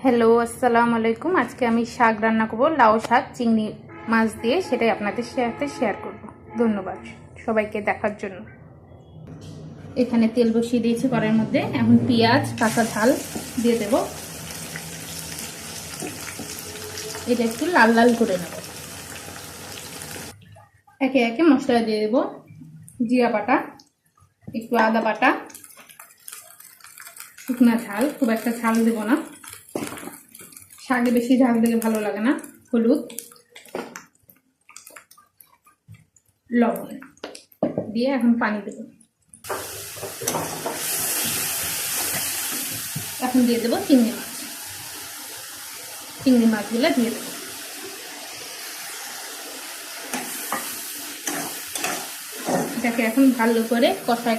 Hello, আসসালামু আলাইকুম। আজকে আমি শাক রান্না করব, লাউ শাক চিংড়ি মাছ দিয়ে। সেটাই আপনাদের সাথে শেয়ার করব। ধন্যবাদ সবাইকে দেখার জন্য। এখানে তেল বসিয়ে দিয়েছি কড়াইয়ের মধ্যে। এখন পেঁয়াজ, কাঁচা ঝাল দিয়ে দেব। এটা একটু লাল লাল করে নেব। একে একে মশলা দিয়ে দেব। জিরা বাটা, একটু আদা বাটা, শুকনা ঝাল, খুব একটা ঝাল দেব না, শাকে বেশি ঝাল দিলে ভালো লাগে না। হলুদ, লবণ দিয়ে এখন পানি দেব। এখন দিয়ে দেবো চিংড়ি মাছগুলো দিয়ে দেবো। এটাকে এখন ভালো করে কষায়